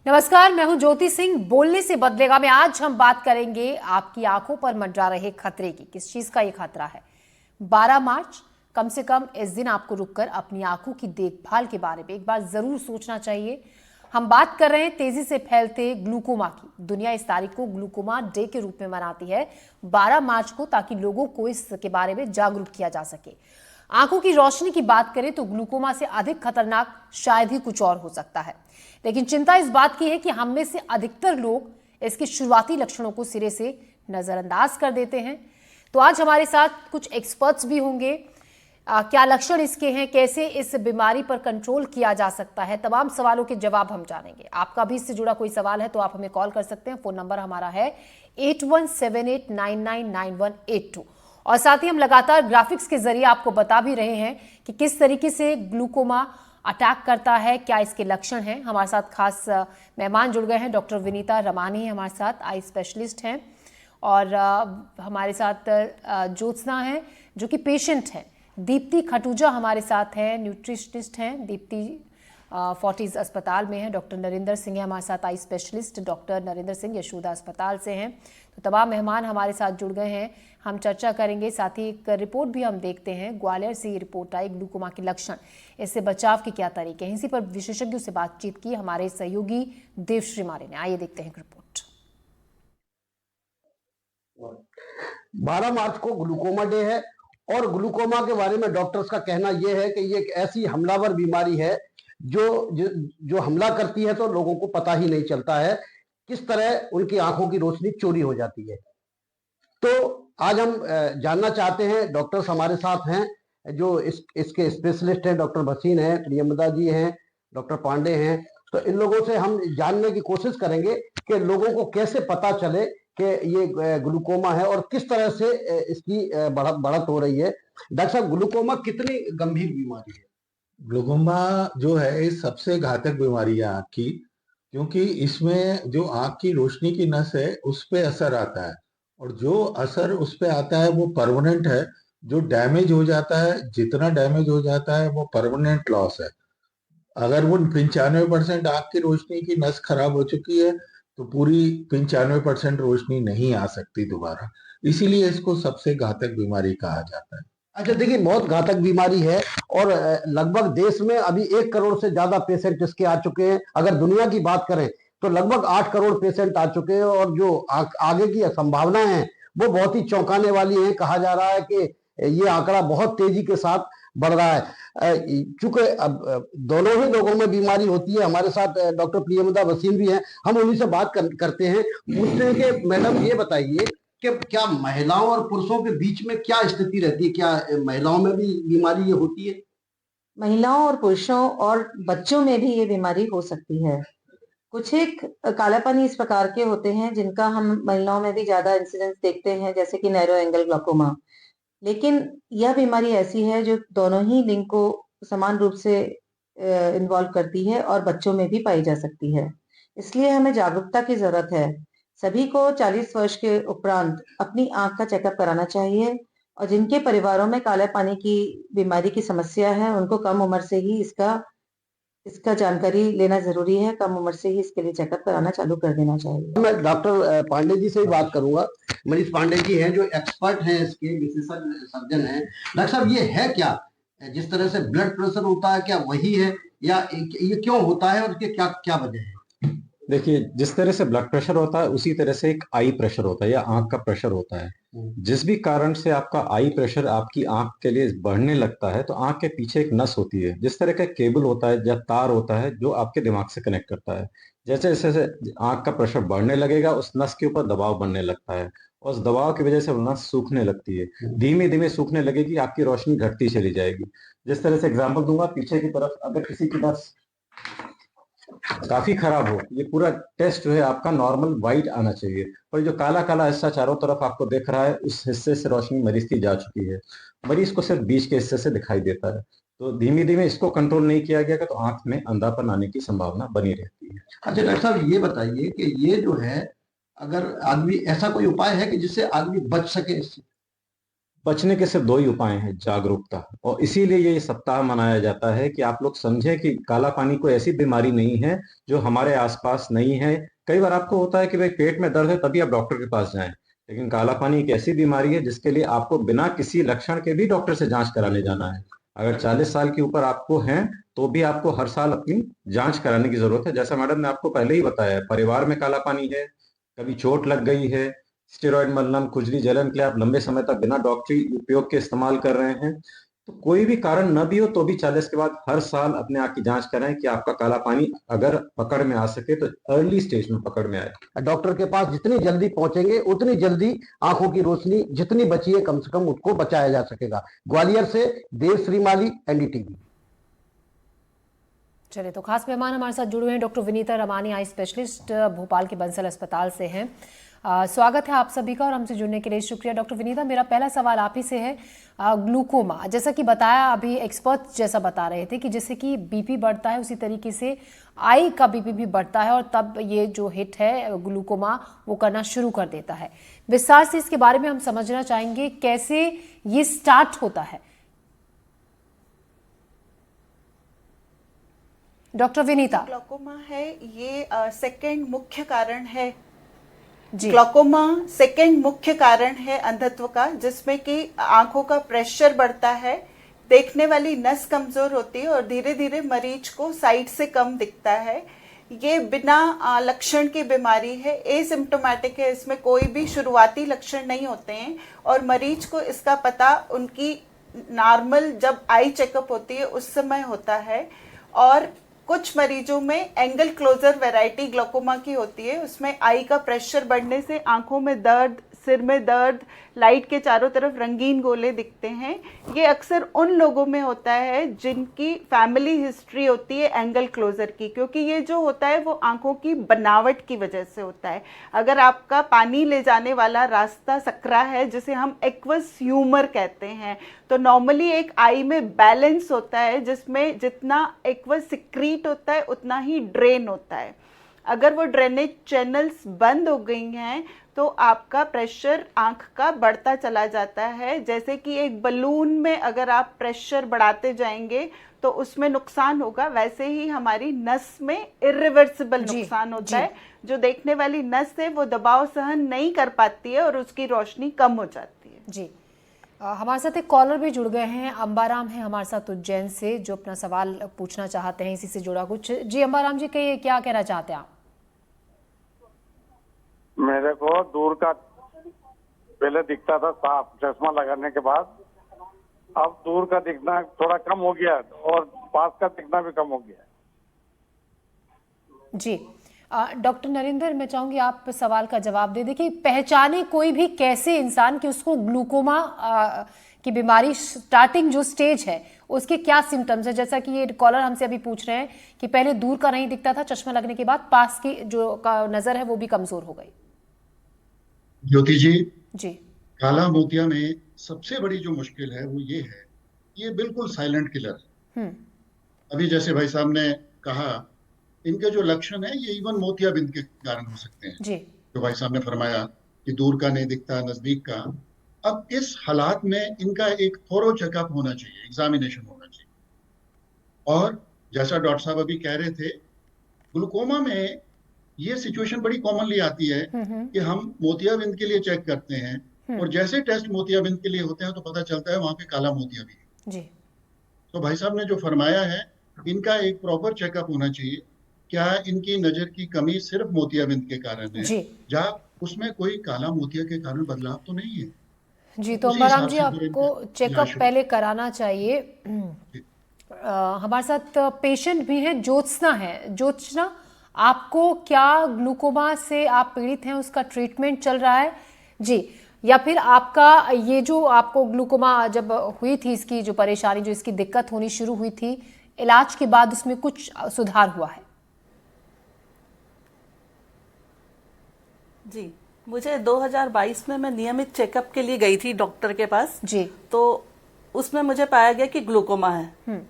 नमस्कार, मैं हूं ज्योति सिंह। बोलने से बदलेगा में आज हम बात करेंगे आपकी आंखों पर मंडरा रहे खतरे की। किस चीज का ये खतरा है? 12 मार्च, कम से कम इस दिन आपको रुककर अपनी आंखों की देखभाल के बारे में एक बार जरूर सोचना चाहिए। हम बात कर रहे हैं तेजी से फैलते ग्लूकोमा की। दुनिया इस तारीख को ग्लूकोमा डे के रूप में मनाती है 12 मार्च को, ताकि लोगों को इसके बारे में जागरूक किया जा सके। आंखों की रोशनी की बात करें तो ग्लूकोमा से अधिक खतरनाक शायद ही कुछ और हो सकता है, लेकिन चिंता इस बात की है कि हम में से अधिकतर लोग इसके शुरुआती लक्षणों को सिरे से नजरअंदाज कर देते हैं। तो आज हमारे साथ कुछ एक्सपर्ट्स भी होंगे। क्या लक्षण इसके हैं, कैसे इस बीमारी पर कंट्रोल किया जा सकता है, तमाम सवालों के जवाब हम जानेंगे। आपका भी इससे जुड़ा कोई सवाल है तो आप हमें कॉल कर सकते हैं। फोन नंबर हमारा है 8178999182। और साथ ही हम लगातार ग्राफिक्स के जरिए आपको बता भी रहे हैं कि किस तरीके से ग्लूकोमा अटैक करता है, क्या इसके लक्षण हैं। हमारे साथ खास मेहमान जुड़ गए हैं। डॉक्टर विनीता रमानी हमारे साथ, आई स्पेशलिस्ट हैं, और हमारे साथ ज्योत्सना है जो कि पेशेंट हैं। दीप्ति खटूजा हमारे साथ हैं, न्यूट्रिशनिस्ट हैं। दीप्ति फोर्टिज अस्पताल में है। डॉक्टर नरेंद्र सिंह है हमारे साथ, eye specialist. Doctor Narendra Singh Yashoda अस्पताल से हैं। तो तमाम मेहमान हमारे साथ जुड़ गए हैं। हम चर्चा करेंगे, साथ ही एक रिपोर्ट भी हम देखते हैं। ग्वालियर से ये रिपोर्ट आई, ग्लूकोमा के लक्षण, इससे बचाव के क्या तरीके हैं। इसी पर विशेषज्ञों से बातचीत की हमारे सहयोगी देवश्री मारे ने। आइए देखते हैं रिपोर्ट। 12 मार्च को ग्लूकोमा डे है और ग्लूकोमा के बारे में डॉक्टर्स का कहना यह है कि ये एक ऐसी हमलावर बीमारी है जो हमला करती है तो लोगों को पता ही नहीं चलता है, किस तरह उनकी आंखों की रोशनी चोरी हो जाती है। तो आज हम जानना चाहते हैं, डॉक्टर्स हमारे साथ हैं जो इसके स्पेशलिस्ट हैं। डॉक्टर भसीन हैं, प्रियमदा जी हैं, डॉक्टर पांडे हैं। तो इन लोगों से हम जानने की कोशिश करेंगे कि लोगों को कैसे पता चले कि ये ग्लूकोमा है और किस तरह से इसकी बढ़त हो रही है। डॉक्टर साहब, ग्लूकोमा कितनी गंभीर बीमारी है? ग्लूकोमा जो है ये सबसे घातक बीमारी है आँख की, क्योंकि इसमें जो आँख की रोशनी की नस है उस पे असर आता है, और जो असर उस पे आता है वो परमानेंट है। जो डैमेज हो जाता है, जितना डैमेज हो जाता है वो परमानेंट लॉस है। अगर वो 95% आँख की रोशनी की नस खराब हो चुकी है तो पूरी 95% रोशनी नहीं आ सकती दोबारा। इसीलिए इसको सबसे घातक बीमारी कहा जाता है। अच्छा, देखिए, बहुत घातक बीमारी है और लगभग देश में अभी 1 करोड़ से ज्यादा पेशेंट इसके आ चुके हैं। अगर दुनिया की बात करें तो लगभग 8 करोड़ पेशेंट आ चुके हैं और जो आगे की संभावनाएं हैं वो बहुत ही चौंकाने वाली हैं। कहा जा रहा है कि ये आंकड़ा बहुत तेजी के साथ बढ़ रहा है। चूंकि अब दोनों ही लोगों में बीमारी होती है। हमारे साथ डॉक्टर प्रियमदा वसीम भी हैं, हम उन्हीं से बात करते हैं। पूछते हैं कि मैडम, ये बताइए कि क्या महिलाओं और पुरुषों के बीच में क्या स्थिति रहती है? क्या महिलाओं में भी बीमारी ये होती है? महिलाओं और पुरुषों और बच्चों में भी ये बीमारी हो सकती है। कुछ एक कालापनी इस प्रकार के होते हैं जिनका हम महिलाओं में भी ज्यादा इंसिडेंस देखते हैं, जैसे कि नैरो एंगल ग्लाकोमा। लेकिन यह बीमारी ऐसी है जो दोनों ही लिंग को समान रूप से इन्वॉल्व करती है और बच्चों में भी पाई जा सकती है। इसलिए हमें जागरूकता की जरूरत है। सभी को 40 वर्ष के उपरांत अपनी आंख का चेकअप कराना चाहिए, और जिनके परिवारों में काले पानी की बीमारी की समस्या है उनको कम उम्र से ही इसका जानकारी लेना जरूरी है। कम उम्र से ही इसके लिए चेकअप कराना चालू कर देना चाहिए। मैं डॉक्टर पांडे जी से ही बात करूंगा। मनीष पांडे जी हैं जो एक्सपर्ट हैं, इसके विशेषज्ञ सर्जन हैं। डॉक्टर साहब, ये है क्या? जिस तरह से ब्लड प्रेशर होता है, क्या वही है या ये क्यों होता है और इसके क्या क्या वजह है? देखिए, जिस तरह से ब्लड प्रेशर होता है उसी तरह से एक आई प्रेशर होता है या आंख का प्रेशर होता है। जिस भी कारण से आपका आई प्रेशर आपकी आंख के लिए बढ़ने लगता है तो आंख के पीछे एक नस होती है, जिस तरह का केबल होता है या तार होता है जो आपके दिमाग से कनेक्ट करता है। जैसे जैसे आंख का प्रेशर बढ़ने लगेगा उस नस के ऊपर दबाव बनने लगता है, और उस दबाव की वजह से वो नस सूखने लगती है। धीमे धीमे सूखने लगेगी, आपकी रोशनी घटती चली जाएगी। जिस तरह से एग्जाम्पल दूंगा, पीछे की तरफ अगर किसी की नस काफी खराब हो, ये पूरा टेस्ट जो है आपका नॉर्मल वाइट आना चाहिए, और जो काला काला हिस्सा चारों तरफ आपको दिख रहा है उस हिस्से से रोशनी मरीज की जा चुकी है। मरीज को सिर्फ बीच के हिस्से से दिखाई देता है। तो धीमे धीमे इसको कंट्रोल नहीं किया गया तो आंख में अंधापन आने की संभावना बनी रहती है। अच्छा डॉक्टर साहब, ये बताइए कि ये जो है, अगर आदमी, ऐसा कोई उपाय है कि जिससे आदमी बच सके इससे? बचने के सिर्फ दो ही उपाय हैं, जागरूकता। और इसीलिए ये सप्ताह मनाया जाता है कि आप लोग समझें कि काला पानी कोई ऐसी बीमारी नहीं है जो हमारे आसपास नहीं है। कई बार आपको होता है कि भाई पेट में दर्द है तभी आप डॉक्टर के पास जाएं, लेकिन काला पानी एक ऐसी बीमारी है जिसके लिए आपको बिना किसी लक्षण के भी डॉक्टर से जांच कराने जाना है। अगर 40 साल के ऊपर आपको हैं तो भी आपको हर साल अपनी जांच कराने की जरूरत है। जैसा मैडम ने आपको पहले ही बताया, परिवार में काला पानी है, कभी चोट लग गई है, स्टेरॉयड मलहम, खुजली, जलन के लिए आप लंबे समय तक बिना डॉक्टरी उपयोग के इस्तेमाल कर रहे हैं, तो कोई भी कारण न भी हो तो भी 40 के बाद हर साल अपने आँख की जांच कराएं कि आपका काला पानी अगर पकड़ में आ सके तो अर्ली स्टेज में पकड़ में आए। डॉक्टर के पास जितनी जल्दी पहुंचेंगे उतनी जल्दी आंखों की रोशनी जितनी बची है कम से कम उसको बचाया जा सकेगा। ग्वालियर से देव श्रीमाली, एनडीटीवी। चलिए, तो खास मेहमान हमारे साथ जुड़े हुए हैं doctor Vinita Ramani, eye specialist, Bhopal के बंसल अस्पताल से हैं। स्वागत है आप सभी का और हमसे जुड़ने के लिए शुक्रिया। डॉक्टर विनीता, मेरा पहला सवाल आप ही से है। ग्लूकोमा, जैसा कि बताया अभी एक्सपर्ट जैसा बता रहे थे कि जैसे कि बीपी बढ़ता है उसी तरीके से आई का बीपी भी बढ़ता है और तब ये जो हिट है ग्लूकोमा वो करना शुरू कर देता है। विस्तार से इसके बारे में हम समझना चाहेंगे, कैसे ये स्टार्ट होता है। डॉक्टर विनीता। ग्लूकोमा है ये सेकंड मुख्य कारण है जी। ग्लूकोमा सेकंड मुख्य कारण है अंधत्व का, जिसमें कि आंखों का प्रेशर बढ़ता है, देखने वाली नस कमजोर होती है और धीरे धीरे मरीज को साइड से कम दिखता है। ये बिना लक्षण की बीमारी है, एसिम्प्टोमेटिक है, इसमें कोई भी शुरुआती लक्षण नहीं होते हैं और मरीज को इसका पता उनकी नॉर्मल जब आई चेकअप होती है उस समय होता है। और कुछ मरीजों में एंगल क्लोजर वैरायटी ग्लूकोमा की होती है, उसमें आई का प्रेशर बढ़ने से आंखों में दर्द, सिर में दर्द, लाइट के चारों तरफ रंगीन गोले दिखते हैं। ये अक्सर उन लोगों में होता है जिनकी फैमिली हिस्ट्री होती है एंगल क्लोजर की, क्योंकि ये जो होता है वो आंखों की बनावट की वजह से होता है। अगर आपका पानी ले जाने वाला रास्ता सकरा है, जिसे हम एक्वस ह्यूमर कहते हैं, तो नॉर्मली एक आई में बैलेंस होता है जिसमें जितना एक्वस सिक्रीट होता है उतना ही ड्रेन होता है। अगर वो ड्रेनेज चैनल्स बंद हो गई हैं तो आपका प्रेशर आंख का बढ़ता चला जाता है। जैसे कि एक बलून में अगर आप प्रेशर बढ़ाते जाएंगे तो उसमें नुकसान होगा, वैसे ही हमारी नस में इरिवर्सिबल नुकसान होता है। जो देखने वाली नस है वो दबाव सहन नहीं कर पाती है और उसकी रोशनी कम हो जाती है। जी, हमारे साथ एक कॉलर भी जुड़ गए हैं, अंबाराम है हमारे साथ उज्जैन से, जो अपना सवाल पूछना चाहते हैं इसी से जुड़ा कुछ। जी अंबाराम जी, कहिए क्या कहना चाहते हैं आप? मेरे को दूर का पहले दिखता था साफ चश्मा लगाने के बाद, अब दूर का दिखना थोड़ा कम हो गया और पास का दिखना भी कम हो गया। जी, डॉक्टर नरेंद्र, मैं चाहूंगी आप सवाल का जवाब दे। देखिए, पहचाने कोई भी कैसे इंसान कि उसको ग्लूकोमा की बीमारी स्टार्टिंग जो स्टेज है उसके क्या सिम्टम्स है? जैसा कि ये कॉलर हमसे अभी पूछ रहे हैं कि पहले दूर का नहीं दिखता था, चश्मा लगने के बाद पास की जो नजर है वो भी कमजोर हो गई। ज्योति जी, जी, काला मोतिया में सबसे बड़ी जो मुश्किल है वो ये है, ये बिल्कुल साइलेंट किलर है। अभी जैसे भाई साहब ने कहा, इनके जो लक्षण है ये इवन मोतियाबिंद के कारण हो सकते हैं। जी, जो भाई साहब ने फरमाया कि दूर का नहीं दिखता, नजदीक का। अब इस हालात में इनका एक थोरो चेकअप होना चाहिए, एग्जामिनेशन होना चाहिए। और जैसा डॉक्टर साहब अभी कह रहे थे, ग्लूकोमा में ये सिचुएशन बड़ी कॉमनली आती है कि हम मोतियाबिंद के लिए चेक करते हैं और जैसे टेस्ट मोतियाबिंद के लिए होते हैं तो पता चलता है वहां पे काला मोतिया भी है। जी, तो भाई साहब ने जो फरमाया है, इनका एक प्रॉपर चेकअप होना चाहिए। क्या इनकी नजर की कमी सिर्फ मोतियाबिंद के कारण है, या उसमें कोई काला मोतिया के कारण बदलाव तो नहीं है? जी। तो अंबाराम जी, आपको चेकअप पहले कराना चाहिए। हमारे साथ पेशेंट भी है, ज्योत्सना है। ज्योत्सना, आपको क्या ग्लूकोमा से आप पीड़ित हैं, उसका ट्रीटमेंट चल रहा है? जी, या फिर आपका ये जो आपको ग्लूकोमा जब हुई थी, इसकी जो परेशानी, जो इसकी दिक्कत होनी शुरू हुई थी, इलाज के बाद उसमें कुछ सुधार हुआ है? जी, मुझे 2022 में मैं नियमित चेकअप के लिए गई थी डॉक्टर के पास। जी, तो उसमें मुझे पाया गया कि ग्लूकोमा है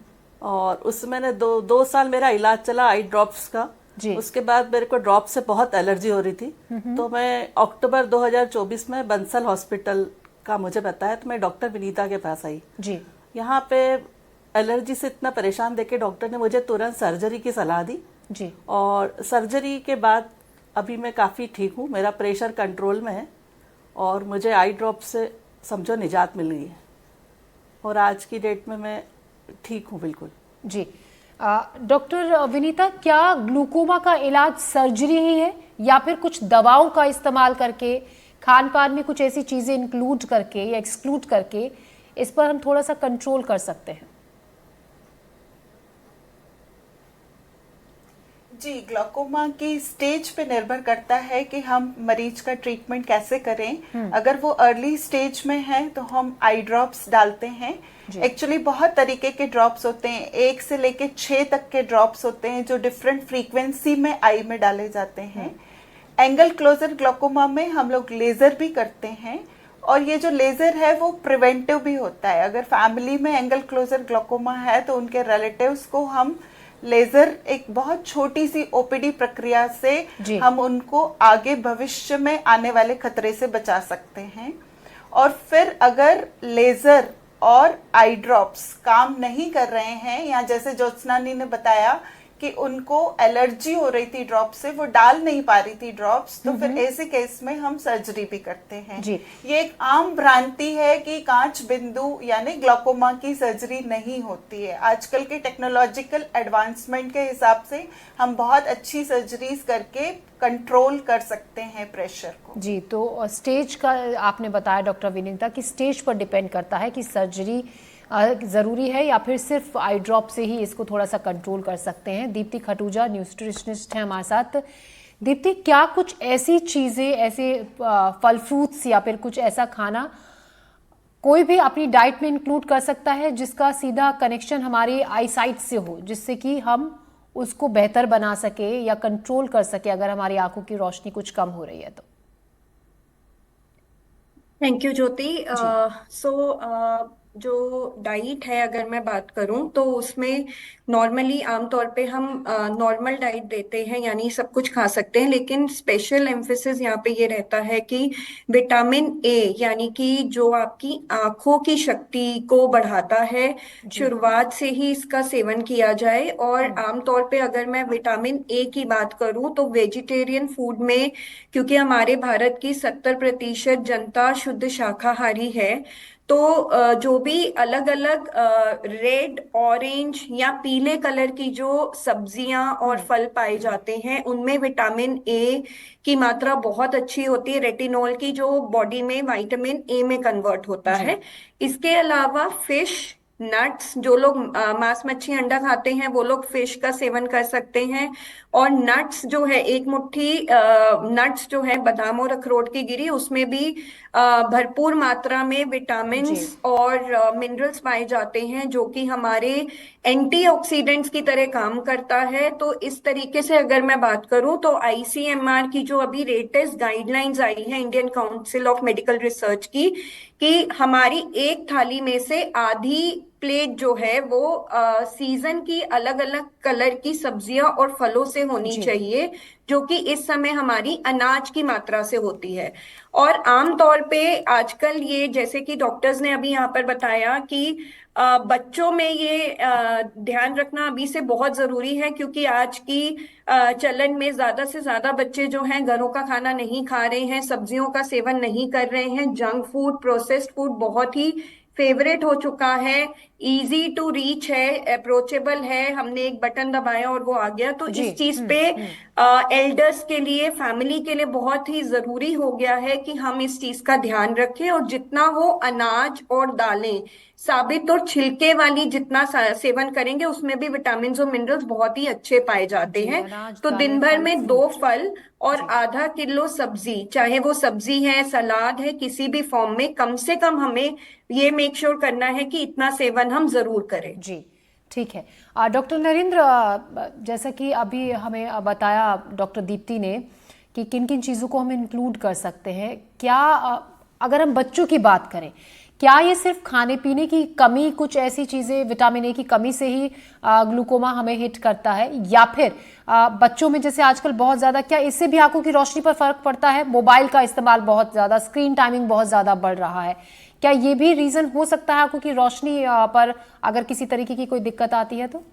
और उसमें मैंने दो साल मेरा इलाज चला आई ड्रॉप्स का। जी। उसके बाद मेरे को ड्रॉप से बहुत एलर्जी हो रही थी, तो मैं अक्टूबर 2024 में बंसल हॉस्पिटल का मुझे बताया तो मैं डॉक्टर विनीता के पास आई। जी। यहाँ पे एलर्जी से इतना परेशान देख के डॉक्टर ने मुझे तुरंत सर्जरी की सलाह दी जी। और सर्जरी के बाद अभी मैं काफ़ी ठीक हूँ, मेरा प्रेशर कंट्रोल में है और मुझे आई ड्रॉप से समझो निजात मिल गई है और आज की डेट में मैं ठीक हूँ बिल्कुल। जी। डॉक्टर विनीता, क्या ग्लूकोमा का इलाज सर्जरी ही है या फिर कुछ दवाओं का इस्तेमाल करके, खान पान में कुछ ऐसी चीज़ें इंक्लूड करके या एक्सक्लूड करके इस पर हम थोड़ा सा कंट्रोल कर सकते हैं? जी, ग्लूकोमा की स्टेज पे निर्भर करता है कि हम मरीज का ट्रीटमेंट कैसे करें। अगर वो अर्ली स्टेज में है तो हम आई ड्रॉप्स डालते हैं। एक्चुअली बहुत तरीके के ड्रॉप्स होते हैं, 1 से लेके 6 तक के ड्रॉप्स होते हैं जो डिफरेंट फ्रीक्वेंसी में आई में डाले जाते हैं। एंगल क्लोजर ग्लूकोमा में हम लोग लेजर भी करते हैं और ये जो लेजर है वो प्रिवेंटिव भी होता है। अगर फैमिली में एंगल क्लोजर ग्लूकोमा है तो उनके रिलेटिव्स को हम लेजर एक बहुत छोटी सी ओपीडी प्रक्रिया से हम उनको आगे भविष्य में आने वाले खतरे से बचा सकते हैं। और फिर अगर लेजर और आई ड्रॉप्स काम नहीं कर रहे हैं या जैसे ज्योत्सनानी ने बताया कि उनको एलर्जी हो रही थी ड्रॉप से, वो डाल नहीं पा रही थी ड्रॉप्स, तो फिर ऐसे केस में हम सर्जरी भी करते हैं। ये एक आम भ्रांति है कि कांच बिंदु यानी ग्लूकोमा की सर्जरी नहीं होती है। आजकल के टेक्नोलॉजिकल एडवांसमेंट के हिसाब से हम बहुत अच्छी सर्जरीज करके कंट्रोल कर सकते हैं प्रेशर को। जी, तो स्टेज का आपने बताया डॉक्टर विनीता कि स्टेज पर डिपेंड करता है कि सर्जरी ज़रूरी है या फिर सिर्फ आई ड्रॉप से ही इसको थोड़ा सा कंट्रोल कर सकते हैं। दीप्ति खटूजा न्यूट्रिशनिस्ट हैं हमारे साथ। दीप्ति, क्या कुछ ऐसी चीज़ें, ऐसे फल फ्रूट्स या फिर कुछ ऐसा खाना कोई भी अपनी डाइट में इंक्लूड कर सकता है जिसका सीधा कनेक्शन हमारी आई साइट से हो, जिससे कि हम उसको बेहतर बना सके या कंट्रोल कर सके अगर हमारी आंखों की रोशनी कुछ कम हो रही है तो? थैंक यू ज्योति। जो डाइट है अगर मैं बात करूं तो उसमें नॉर्मली आमतौर पे हम नॉर्मल डाइट देते हैं, यानी सब कुछ खा सकते हैं, लेकिन स्पेशल एम्फेसिस यहाँ पे ये रहता है कि विटामिन ए यानी कि जो आपकी आंखों की शक्ति को बढ़ाता है, शुरुआत से ही इसका सेवन किया जाए। और आमतौर पे अगर मैं विटामिन ए की बात करूं तो वेजिटेरियन फूड में, क्योंकि हमारे भारत की 70% जनता शुद्ध शाकाहारी है, तो जो भी अलग अलग रेड, ऑरेंज या पीले कलर की जो सब्जियां और फल पाए जाते हैं उनमें विटामिन ए की मात्रा बहुत अच्छी होती है, रेटिनॉल की जो बॉडी में विटामिन ए में कन्वर्ट होता है। इसके अलावा फिश, नट्स, जो लोग मांस मच्छी अंडा खाते हैं वो लोग फिश का सेवन कर सकते हैं। और नट्स जो है, एक मुट्ठी नट्स जो है बादाम और अखरोट की गिरी, उसमें भी भरपूर मात्रा में विटामिन्स और मिनरल्स पाए जाते हैं जो कि हमारे एंटीऑक्सीडेंट्स की तरह काम करता है। तो इस तरीके से अगर मैं बात करूं तो ICMR की जो अभी लेटेस्ट गाइडलाइंस आई है, Indian council of medical research की, कि हमारी एक थाली में से आधी प्लेट जो है वो सीजन की अलग अलग कलर की सब्जियां और फलों से होनी चाहिए, जो कि इस समय हमारी अनाज की मात्रा से होती है। और आमतौर पे आजकल ये, जैसे कि डॉक्टर्स ने अभी यहाँ पर बताया कि बच्चों में ये ध्यान रखना अभी से बहुत जरूरी है, क्योंकि आज की चलन में ज्यादा से ज्यादा बच्चे जो हैं घरों का खाना नहीं खा रहे हैं, सब्जियों का सेवन नहीं कर रहे हैं, जंक फूड, प्रोसेस्ड फूड बहुत ही फेवरेट हो चुका है, इजी टू रीच है, अप्रोचेबल है, हमने एक बटन दबाया और वो आ गया। तो इस चीज पे एल्डर्स के लिए, फैमिली के लिए बहुत ही जरूरी हो गया है कि हम इस चीज का ध्यान रखें और जितना हो अनाज और दालें, साबित और छिलके वाली जितना सेवन करेंगे उसमें भी विटामिन और मिनरल्स बहुत ही अच्छे पाए जाते हैं। तो दिन भर में 2 फल और आधा किलो सब्जी, चाहे वो सब्जी है, सलाद है, किसी भी फॉर्म में, कम से कम हमें ये मेक श्योर करना है कि इतना सेवन हम जरूर करें। जी, ठीक है। डॉक्टर नरेंद्र, जैसा कि अभी हमें बताया डॉक्टर दीप्ति ने कि किन किन चीज़ों को हम इंक्लूड कर सकते हैं, क्या अगर हम बच्चों की बात करें, क्या ये सिर्फ खाने पीने की कमी, कुछ ऐसी चीजें, विटामिन ए की कमी से ही ग्लूकोमा हमें हिट करता है, या फिर बच्चों में जैसे आजकल बहुत ज्यादा, क्या इससे भी आंखों की रोशनी पर फर्क पड़ता है? मोबाइल का इस्तेमाल बहुत ज्यादा, स्क्रीन टाइमिंग बहुत ज्यादा बढ़ रहा है, क्या ये भी रीजन हो सकता है आंखों की रोशनी पर अगर किसी तरीके की कोई दिक्कत आती है तो?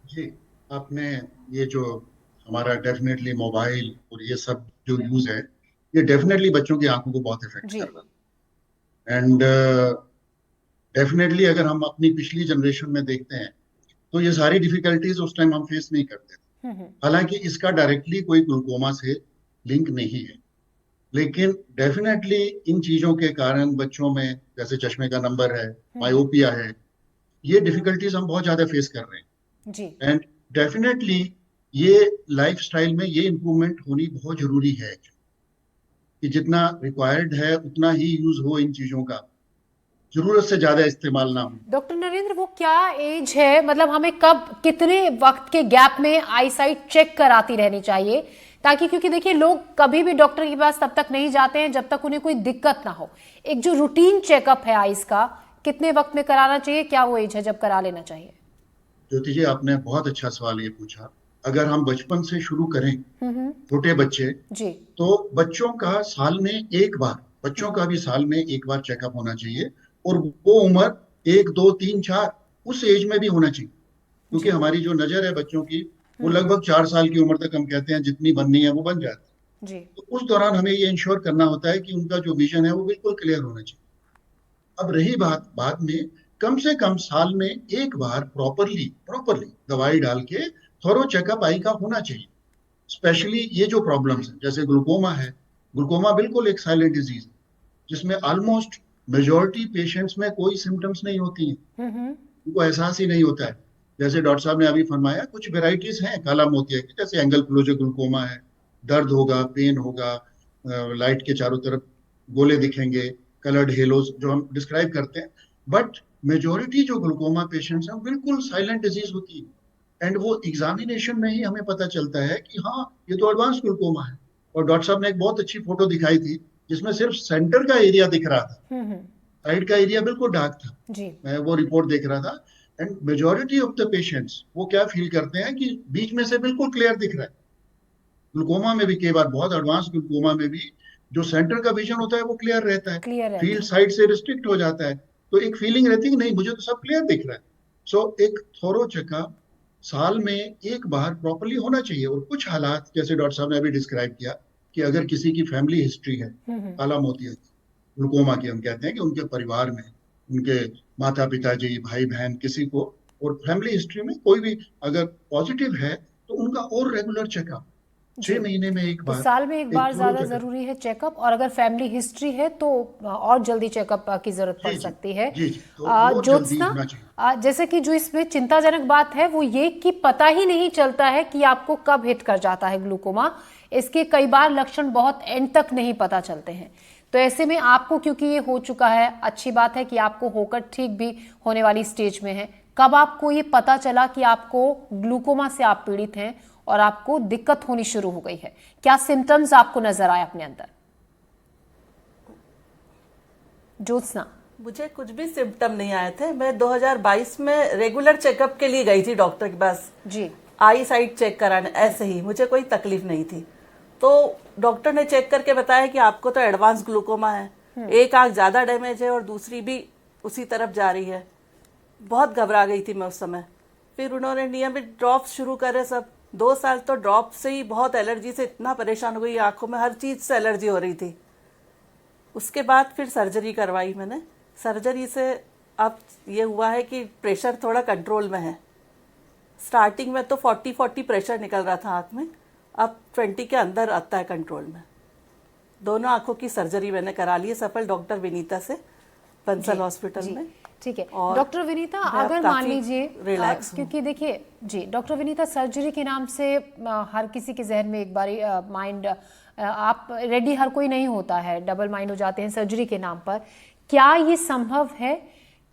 जी, आपने ये जो हमारा डेफिनेटली मोबाइल और ये सब जो यूज है, ये डेफिनेटली बच्चों की आंखों को बहुत इफेक्ट जी। कर रहा है। एंड डेफिनेटली अगर हम अपनी पिछली जनरेशन में देखते हैं तो ये सारी डिफिकल्टीज उस टाइम हम फेस नहीं करते थे। हालांकि इसका डायरेक्टली कोई ग्लूकोमा से लिंक नहीं है, लेकिन डेफिनेटली इन चीजों के कारण बच्चों में जैसे चश्मे का नंबर है, मायोपिया है, ये डिफिकल्टीज हम बहुत ज्यादा फेस कर रहे हैं जी। एंड डेफिनेटली ये लाइफस्टाइल में ये इम्प्रूवमेंट होनी बहुत जरूरी है कि जितना रिक्वायर्ड है उतना ही यूज हो इन चीजों का, जरूरत से ज्यादा इस्तेमाल ना हो। डॉक्टर नरेंद्र, वो क्या एज है, मतलब हमें कब, कितने वक्त के गैप में आई साइट चेक कराती रहनी चाहिए, ताकि, क्योंकि देखिए लोग कभी भी डॉक्टर के पास तब तक नहीं जाते हैं जब तक उन्हें कोई दिक्कत ना हो। एक जो रूटीन चेकअप है आईज का, कितने वक्त में कराना चाहिए, क्या वो एज है जब करा लेना चाहिए? ज्योति जी, आपने बहुत अच्छा सवाल ये पूछा। अगर हम बचपन से शुरू करें, छोटे बच्चे जी, तो बच्चों का साल में एक बार, बच्चों का भी साल में एक बार चेकअप होना चाहिए, और वो उम्र 1, 2, 3, 4 उस एज में भी होना चाहिए, क्योंकि हमारी जो नजर है बच्चों की वो लगभग 4 साल की उम्र तक हम कहते हैं जितनी बननी है वो बन जाती है। तो उस दौरान हमें ये इंश्योर करना होता है कि उनका जो विजन है वो बिल्कुल क्लियर होना चाहिए। अब रही बात बाद में, कम से कम साल में एक बार प्रॉपरली दवाई डाल के थोरो चेकअप आई का होना चाहिए। स्पेशली ये जो प्रॉब्लम्स है जैसे ग्लूकोमा है, ग्लूकोमा बिल्कुल एक साइलेंट डिजीज है जिसमें ऑलमोस्ट मेजॉरिटी पेशेंट्स में कोई सिम्टम्स नहीं होती हैं, उनको एहसास ही नहीं होता है। जैसे डॉक्टर साहब ने अभी फरमाया, कुछ वेराइटीज हैं काला मोतिया की, जैसे एंगल क्लोजर ग्लूकोमा है, दर्द होगा, पेन होगा, लाइट के चारों तरफ गोले दिखेंगे, कलर्ड हेलोज जो हम डिस्क्राइब करते हैं, बट मेजॉरिटी जो ग्लूकोमा पेशेंट्स हैं बिल्कुल साइलेंट डिजीज होती है एंड वो एग्जामिनेशन में ही हमें पता चलता है कि हाँ ये तो एडवांस ग्लूकोमा है। और डॉक्टर साहब ने एक बहुत अच्छी फोटो दिखाई थी जिसमें सिर्फ सेंटर का एरिया दिख रहा था, साइड का एरिया बिल्कुल डार्क था जी। मैं वो रिपोर्ट देख रहा था and majority of the patients वो क्या फील करते हैं कि बीच में से बिल्कुल क्लियर दिख रहा है। ग्लूकोमा में भी कई बार, बहुत एडवांस ग्लूकोमा में भी जो सेंटर का विजन होता है वो क्लियर रहता है, फील्ड साइड से रिस्ट्रिक्ट हो जाता है, तो एक फीलिंग रहती है कि नहीं मुझे तो सब क्लियर दिख रहा है। सो एक थोरो चेकअप साल में एक बार प्रॉपर्ली होना चाहिए। और कुछ हालात जैसे डॉक्टर साहब ने अभी डिस्क्राइब किया कि अगर किसी की फैमिली हिस्ट्री है काला मोतिया की, ग्लूकोमा की, हम कहते हैं कि उनके परिवार में उनके माता पिताजी, भाई बहन, किसी को, और फैमिली हिस्ट्री में कोई भी अगर पॉजिटिव है तो उनका और रेगुलर चेकअप 6 महीने में एक बार, साल में एक बार ज्यादा जरूरी है चेकअप, और अगर फैमिली हिस्ट्री है तो और जल्दी चेकअप की जरूरत पड़ सकती है। ज्योत्सना, जैसे कि जो इसमें चिंताजनक बात है वो ये कि पता ही नहीं चलता है कि आपको कब हिट कर जाता है ग्लूकोमा। इसके कई बार लक्षण बहुत एंड तक नहीं पता चलते हैं, तो ऐसे में आपको, क्योंकि ये हो चुका है, अच्छी बात है कि आपको होकर ठीक भी होने वाली स्टेज में है, कब आपको ये पता चला कि आपको ग्लूकोमा से आप पीड़ित हैं और आपको दिक्कत होनी शुरू हो गई है? क्या सिम्टम्स आपको नजर आए अपने अंदर? ज्योत्सना, मुझे कुछ भी सिम्टम नहीं आए थे। मैं 2022 में रेगुलर चेकअप के लिए गई थी डॉक्टर के पास जी, आई साइट चेक कराने, ऐसे ही, मुझे कोई तकलीफ नहीं थी। तो डॉक्टर ने चेक करके बताया कि आपको तो एडवांस ग्लूकोमा है, एक आंख ज्यादा डैमेज है और दूसरी भी उसी तरफ जा रही है। बहुत घबरा गई थी मैं उस समय। फिर उन्होंने नियमित ड्रॉप्स शुरू करे सब। 2 साल तो ड्रॉप से ही बहुत एलर्जी से इतना परेशान हो गई, आंखों में हर चीज से एलर्जी हो रही थी। उसके बाद फिर सर्जरी करवाई मैंने। सर्जरी से अब ये हुआ है कि प्रेशर थोड़ा कंट्रोल में है। स्टार्टिंग में तो 40 प्रेशर निकल रहा था आंख में, अब 20 के अंदर आता है कंट्रोल में। दोनों आंखों की सर्जरी मैंने करा ली है सफल डॉक्टर विनीता से, बंसल हॉस्पिटल में। ठीक है डॉक्टर विनीता, अगर मान लीजिए, क्योंकि देखिए जी डॉक्टर विनीता, सर्जरी के नाम से हर किसी के जहन में एक बारी माइंड, आप रेडी हर कोई नहीं होता है, डबल माइंड हो जाते हैं सर्जरी के नाम पर। क्या ये संभव है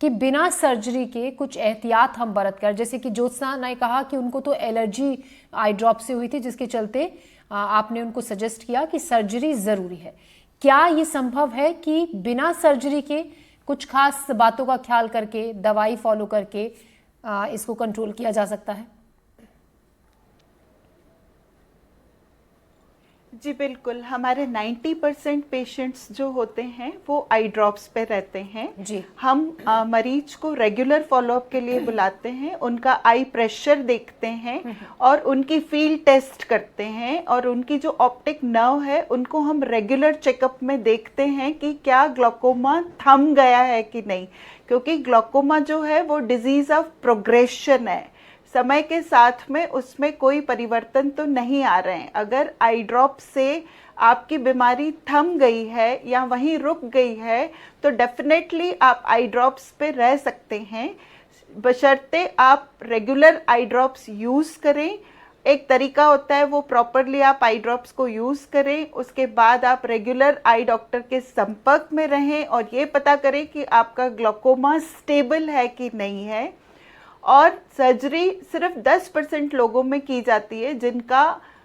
कि बिना सर्जरी के कुछ एहतियात हम बरत कर, जैसे कि ज्योत्सना ने कहा कि उनको तो एलर्जी आई ड्रॉप से हुई थी जिसके चलते आपने उनको सजेस्ट किया कि सर्जरी जरूरी है, क्या ये संभव है कि बिना सर्जरी के कुछ खास बातों का ख्याल करके, दवाई फॉलो करके इसको कंट्रोल किया जा सकता है? जी बिल्कुल, हमारे 90% पेशेंट्स जो होते हैं वो आई ड्रॉप्स पे रहते हैं जी। हम मरीज को रेगुलर फॉलोअप के लिए बुलाते हैं, उनका आई प्रेशर देखते हैं और उनकी फील्ड टेस्ट करते हैं, और उनकी जो ऑप्टिक नर्व है उनको हम रेगुलर चेकअप में देखते हैं कि क्या ग्लोकोमा थम गया है कि नहीं, क्योंकि ग्लोकोमा जो है वो डिजीज ऑफ प्रोग्रेशन है, समय के साथ में उसमें कोई परिवर्तन तो नहीं आ रहे हैं। अगर आई ड्रॉप से आपकी बीमारी थम गई है या वहीं रुक गई है तो डेफिनेटली आप आई ड्रॉप्स पे रह सकते हैं, बशर्ते आप रेगुलर आई ड्रॉप्स यूज़ करें। एक तरीका होता है वो प्रॉपरली आप आई ड्रॉप्स को यूज़ करें, उसके बाद आप रेगुलर आई डॉक्टर के संपर्क में रहें और ये पता करें कि आपका ग्लोकोमा स्टेबल है कि नहीं है। और सर्जरी सिर्फ 10% लोगों में की जाती है जिनका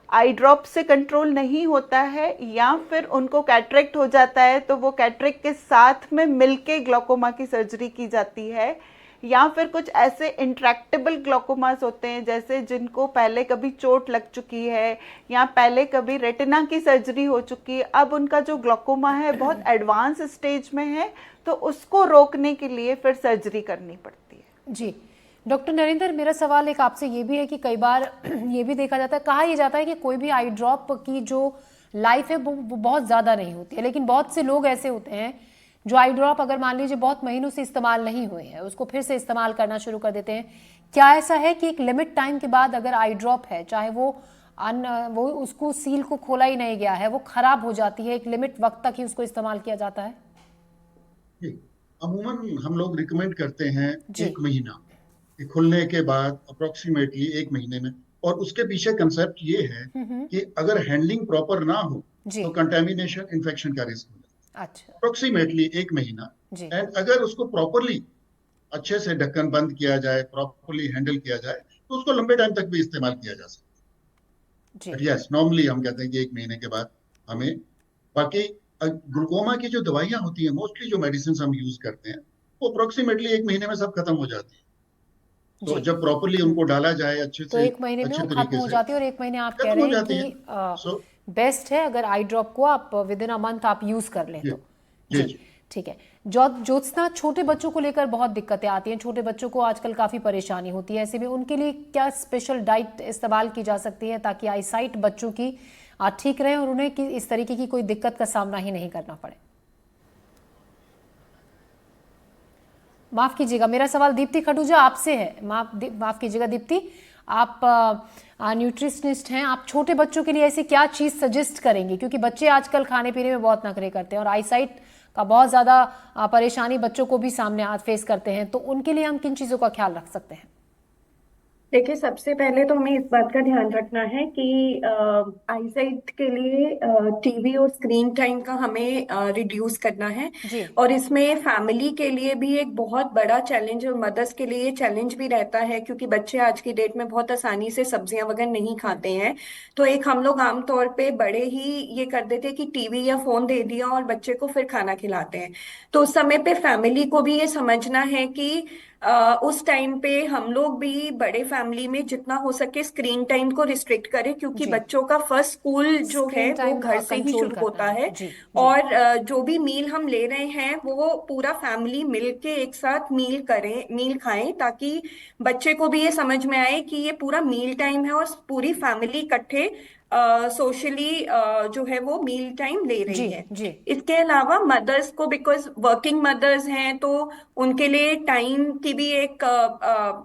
आई ड्रॉप से कंट्रोल नहीं होता है, या फिर उनको कैटरेक्ट हो जाता है तो वो कैटरेक्ट के साथ में मिलके ग्लोकोमा की सर्जरी की जाती है, या फिर कुछ ऐसे इंट्रैक्टेबल ग्लोकोमास होते हैं जैसे जिनको पहले कभी चोट लग चुकी है या पहले कभी रेटिना की सर्जरी हो चुकी है, अब उनका जो ग्लोकोमा है बहुत एडवांस स्टेज में है तो उसको रोकने के लिए फिर सर्जरी करनी पड़ती है। जी डॉक्टर नरेंद्र, मेरा सवाल एक आपसे ये भी है कि कई बार ये भी देखा जाता है, कहा यह जाता है कि कोई भी आई ड्रॉप की जो लाइफ है वो बहुत ज़्यादा नहीं होती है, लेकिन बहुत से लोग ऐसे होते हैं जो आई ड्रॉप अगर मान लीजिए बहुत महीनों से इस्तेमाल नहीं हुए हैं उसको फिर से इस्तेमाल करना शुरू कर देते हैं। क्या ऐसा है कि एक लिमिट टाइम के बाद अगर आई ड्रॉप है, चाहे वो उसको सील को खोला ही नहीं गया है, वो खराब हो जाती है, एक लिमिट वक्त तक ही उसको इस्तेमाल किया जाता है? अमूमन हम लोग रिकमेंड करते हैं 1 महीना खुलने के बाद, अप्रोक्सीमेटली 1 महीने में। और उसके पीछे कंसेप्ट ये है कि अगर हैंडलिंग प्रॉपर ना हो तो कंटेमिनेशन, इन्फेक्शन का रिस्क हो जाता है। अच्छा, अप्रोक्सीमेटली 1 महीना। एंड अगर उसको प्रॉपरली अच्छे से ढक्कन बंद किया जाए, प्रॉपरली हैंडल किया जाए तो उसको लंबे टाइम तक भी इस्तेमाल किया जा सकता है। यस, नॉर्मली हम कहते हैं कि 1 महीने के बाद हमें, बाकी ग्लूकोमा की जो दवाइयां होती हैं, मोस्टली जो मेडिसिन हम यूज करते हैं वो अप्रोक्सीमेटली 1 महीने में सब खत्म हो जाती है। तो जब प्रॉपरली उनको डाला जाए अच्छे से, तो 1 महीने में वो खत्म हो जाती है, और 1 महीने आप कह रहे हैं कि बेस्ट है अगर आई ड्रॉप को आप विद इन अ मंथ आप यूज कर लें तो। जी ठीक है। ज्योत्सना, छोटे बच्चों को लेकर बहुत दिक्कतें आती हैं, छोटे बच्चों को आजकल काफी परेशानी होती है, ऐसे में उनके लिए क्या स्पेशल डाइट इस्तेमाल की जा सकती है ताकि आई साइट बच्चों की ठीक रहे और उन्हें इस तरीके की कोई दिक्कत का सामना ही नहीं करना पड़े? माफ कीजिएगा, मेरा सवाल दीप्ति खडूजा आपसे है। माफ कीजिएगा दीप्ति, आप न्यूट्रिशनिस्ट हैं, आप छोटे बच्चों के लिए ऐसी क्या चीज सजेस्ट करेंगे, क्योंकि बच्चे आजकल खाने पीने में बहुत नखरे करते हैं और आईसाइट का बहुत ज्यादा परेशानी बच्चों को भी सामने फेस करते हैं, तो उनके लिए हम किन चीजों का ख्याल रख सकते हैं? देखिए, सबसे पहले तो हमें इस बात का ध्यान रखना है कि आईसाइट के लिए टीवी और स्क्रीन टाइम का हमें रिड्यूस करना है। और इसमें फैमिली के लिए भी एक बहुत बड़ा चैलेंज और मदर्स के लिए चैलेंज भी रहता है, क्योंकि बच्चे आज की डेट में बहुत आसानी से सब्जियां वगैरह नहीं खाते हैं। तो एक हम लोग आमतौर पे बड़े ही ये कर देते हैं कि टीवी या फोन दे दिया और बच्चे को फिर खाना खिलाते हैं। तो उस समय पे फैमिली को भी ये समझना है कि उस टाइम पे हम लोग भी बड़े फैमिली में जितना हो सके स्क्रीन टाइम को रिस्ट्रिक्ट करें, क्योंकि बच्चों का फर्स्ट स्कूल जो है वो घर से ही शुरू होता है। और जो भी मील हम ले रहे हैं वो पूरा फैमिली मिलके एक साथ मील खाएं, ताकि बच्चे को भी ये समझ में आए कि ये पूरा मील टाइम है और पूरी फैमिली इकट्ठे सोशली जो है वो मील टाइम ले रही है। इसके अलावा मदर्स को, बिकॉज वर्किंग मदर्स हैं तो उनके लिए टाइम की भी एक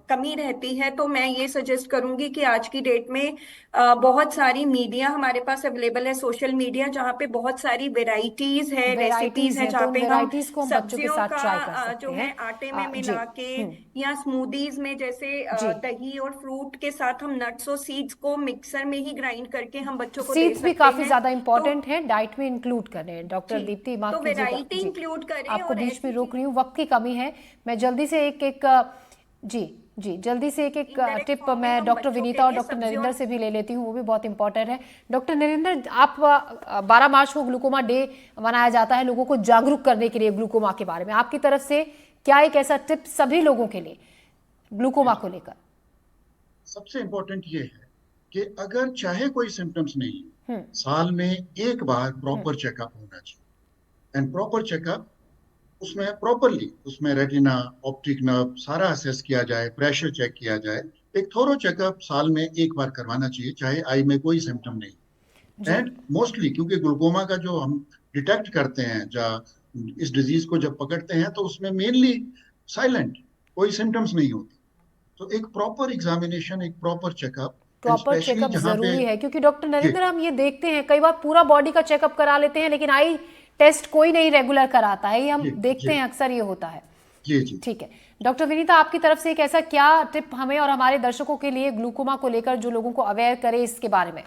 कमी रहती है, तो मैं ये सजेस्ट करूंगी कि आज की डेट में बहुत सारी मीडिया हमारे पास अवेलेबल है, सोशल मीडिया, जहाँ पे बहुत सारी वेराइटीज है, रेसिपीज है, जहाँ पे हम सब्जियों का जो है आटे में मिला के या स्मूदीज में जैसे दही और फ्रूट के साथ हम नट्स और सीड्स को मिक्सर में ही ग्राइंड करके हम बच्चों को दे सकते हैं। भी काफी ज्यादा इंपॉर्टेंट है, डाइट में इंक्लूड करें। डॉक्टर दीप्ति, माफ कीजिएगा, वेराइटी इंक्लूड करें। आपको बीच में रोक रही हूँ, वक्त की कमी है, मैं जल्दी से एक जी जी, जल्दी से एक Indirect टिप form में मैं हम डॉक्टर बच्चों विनीता के और लिए डॉक्टर सब्जियों नरेंद्र से भी ले लेती हूँ, वो भी बहुत इंपॉर्टेंट है। डॉक्टर नरेंद्र, आप 12 मार्च को ग्लूकोमा डे मनाया जाता है लोगों को जागरूक करने के लिए ग्लूकोमा के बारे में, आपकी तरफ से क्या एक ऐसा टिप सभी लोगों के लिए ग्लूकोमा को लेकर? सबसे इम्पोर्टेंट ये है कि अगर चाहे कोई सिम्टम्स नहीं, हम्म, साल में एक बार प्रॉपर चेकअप होना चाहिए। एंड प्रॉपर चेकअप उसमें प्रॉपरली उसमें रेटिना, ऑप्टिक नर्व सारा असेस किया जाए, प्रेशर चेक किया जाए। एक थोरो चेकअप साल में एक बार करवाना चाहिए, चाहे आई में कोई सिम्टम नहीं। जी, एंड मोस्टली क्योंकि ग्लूकोमा का जो हम डिटेक्ट करते हैं, इस डिजीज को जब पकड़ते हैं तो उसमें मेनली साइलेंट कोई सिम्टम्स नहीं होती। तो एक प्रॉपर एग्जामिनेशन, एक proper checkup, and proper specially checkup जहाँ पे जरूरी है क्योंकि डॉक्टर जी नरेंद्र हम ये देखते हैं कई बार पूरा बॉडी का चेकअप करा लेते हैं लेकिन आई टेस्ट कोई नहीं रेगुलर कराता है, ये हम जी देखते जी हैं, अक्सर ये होता है। जी जी ठीक है, डॉक्टर विनीता आपकी तरफ से एक ऐसा क्या टिप हमें और हमारे दर्शकों के लिए ग्लूकोमा को लेकर जो लोगों को अवेयर करे इसके बारे में?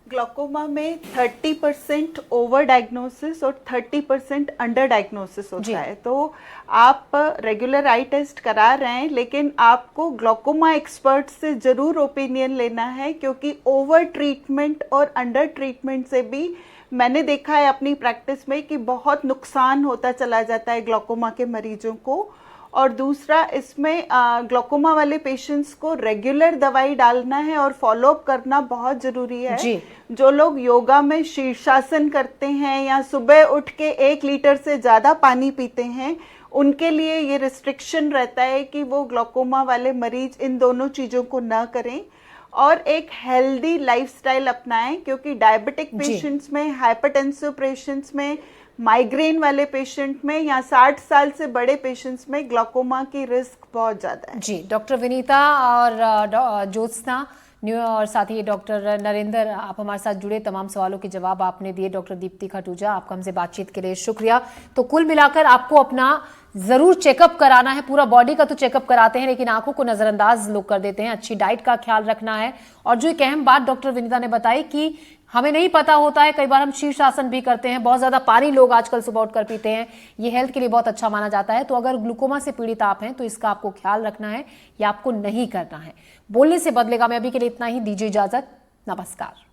ग्लूकोमा में 30% ओवर डायग्नोसिस और 30% अंडर डायग्नोसिस जी। होता है। तो आप रेगुलर आई टेस्ट करा रहे हैं, लेकिन आपको ग्लूकोमा एक्सपर्ट से जरूर ओपिनियन लेना है, क्योंकि ओवर ट्रीटमेंट और अंडर ट्रीटमेंट से भी मैंने देखा है अपनी प्रैक्टिस में कि बहुत नुकसान होता चला जाता है ग्लूकोमा के मरीजों को। और दूसरा, इसमें ग्लूकोमा वाले पेशेंट्स को रेगुलर दवाई डालना है और फॉलोअप करना बहुत ज़रूरी है। जी। जो लोग योगा में शीर्षासन करते हैं या सुबह उठ के 1 लीटर से ज़्यादा पानी पीते हैं, उनके लिए ये रिस्ट्रिक्शन रहता है कि वो ग्लूकोमा वाले मरीज इन दोनों चीज़ों को ना करें और एक हेल्दी लाइफस्टाइल अपनाएं, क्योंकि डायबिटिक जी। पेशेंट्स में, हाइपरटेंसिव पेशेंट्स में, माइग्रेन वाले पेशेंट में या 60 साल से बड़े पेशेंट्स में ग्लूकोमा की रिस्क बहुत ज़्यादा है। जी, डॉक्टर विनीता और ज्योत्सना और साथ ही डॉक्टर नरेंद्र, आप हमारे साथ जुड़े, तमाम सवालों के जवाब आपने दिए। डॉक्टर दीप्ति खटूजा, आपका हमसे बातचीत के लिए शुक्रिया। तो कुल मिलाकर आपको अपना जरूर चेकअप कराना है, पूरा बॉडी का तो चेकअप कराते हैं लेकिन आंखों को नजरअंदाज लोग कर देते हैं। अच्छी डाइट का ख्याल रखना है और जो एक अहम बात डॉक्टर विनीता ने बताई कि हमें नहीं पता होता है, कई बार हम शीर्षासन भी करते हैं, बहुत ज्यादा पानी लोग आजकल सुबह उठकर पीते हैं, ये हेल्थ के लिए बहुत अच्छा माना जाता है। तो अगर ग्लूकोमा से पीड़ित आप हैं तो इसका आपको ख्याल रखना है या आपको नहीं करना है। बोलने से बदलेगा। मैं अभी के लिए इतना ही, दीजिए इजाजत, नमस्कार।